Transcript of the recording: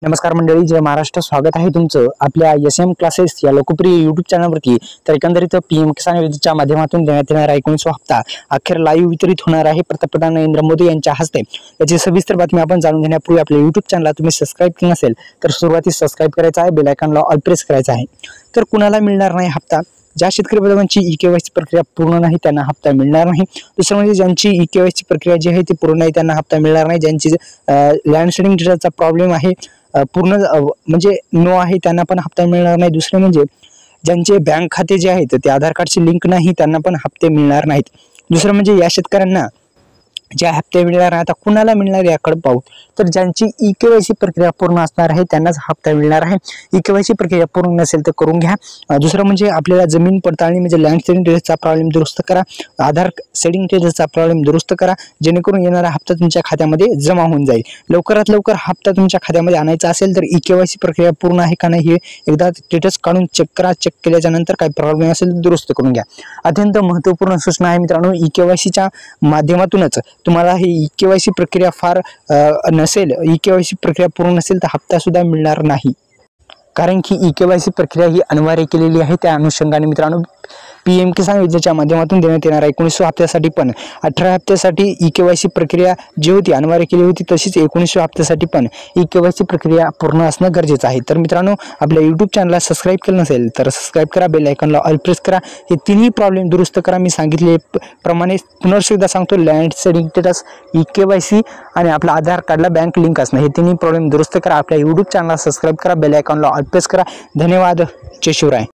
नमस्कार मंडळी, जय महाराष्ट्र. स्वागत आहे तुमचं आपल्या SM क्लासेस या लोकप्रिय YouTube चॅनलवरती. तर एकंदरीत PM किसान योजनेच्या माध्यमातून देण्यात येणारा 19वा हप्ता अखेर लाईव्ह वितरित होणार आहे पंतप्रधान नरेंद्र मोदी यांच्या हस्ते. याची सविस्तर बातमी आपण जाणून घेण्यापूर्वी आपल्या YouTube चॅनलला तुम्ही सबस्क्राईब केलं नसेल तर सुरुवातीस सबस्क्राईब करायचं आहे, बेल आयकॉनला ऑल प्रेस करायचा आहे. तर कुणाला मिळणार नाही हप्ता? ज्या शेतकरी बांधवांची EKYC प्रक्रिया पूर्ण नाही त्यांना हप्ता मिळणार नाही. दुसरं म्हणजे ज्यांची EKYC प्रक्रिया जी आहे ती पूर्ण नाही त्यांना हप्ता मिळणार नाही. ज्यांची लँड शेडिंग डिटेलचा प्रॉब्लेम आहे, पूर्ण म्हणजे नो आहे, त्यांना पण हप्ता मिळणार नाही. दुसरे म्हणजे ज्यांचे बँक खाते जे आहेत ते आधार कार्डशी लिंक नाही त्यांना पण हप्ते मिळणार नाहीत. दुसरं म्हणजे या शेतकऱ्यांना ज्या हप्ते मिळणार आता कुणाला मिळणार याकडे पाहू. तर ज्यांची EKYC प्रक्रिया पूर्ण असणार आहे त्यांनाच हप्ता मिळणार आहे. EKYC प्रक्रिया पूर्ण नसेल तर करून घ्या. दुसरं म्हणजे आपल्याला जमीन पडताळणी म्हणजे लँड सेडिंग डिटेल्सचा प्रॉब्लेम दुरुस्त करा, आधार सेडिंग डिटेल्सचा प्रॉब्लेम दुरुस्त करा, जेणेकरून येणारा हप्ता तुमच्या खात्यामध्ये जमा होऊन जाईल. लवकरात लवकर हप्ता तुमच्या खात्यामध्ये आणायचा असेल तर EKYC प्रक्रिया पूर्ण आहे का नाही हे एकदा स्टेटस काढून चेक करा. चेक केल्याच्या नंतर काही प्रॉब्लेम असेल तर दुरुस्त करून घ्या. अत्यंत महत्त्वपूर्ण सूचना आहे मित्रांनो. EKYCच्या माध्यमातूनच तुम्हाला ही EKYC प्रक्रिया फार नसेल, EKYC प्रक्रिया पूर्ण नसेल तर हप्ता सुद्धा मिळणार नाही. कारण की EKYC प्रक्रिया ही अनिवार्य केलेली आहे. त्या अनुषंगाने मित्रांनो PM किसान योजनेच्या माध्यमातून देण्यात येणाऱ्या 19व्या हप्त्यासाठी पण 18 हप्त्यासाठी EKYC प्रक्रिया जी होती अनिवार्य केली होती, तशीच 19व्या हप्त्यासाठी पण EKYC प्रक्रिया पूर्ण असणं गरजेचं आहे. तर मित्रांनो आपल्या YouTube चॅनलला सबस्क्राईब केलं नसेल तर सबस्क्राईब करा, बेल आयकॉनला ऑल प्रेस करा. हे तिन्ही प्रॉब्लेम दुरुस्त करा. मी सांगितले प्रमाणे पुनर्ष एकदा सांगतो, लँड सेडिंग स्टेटस, EKYC आणि आपला आधार कार्डला बँक लिंक असणं, हे तिन्ही प्रॉब्लेम दुरुस्त करा. आपल्या YouTube चॅनलला सबस्क्राईब करा, बेल आयकॉनला ऑल प्रेस करा. धन्यवाद. जय शिवराय.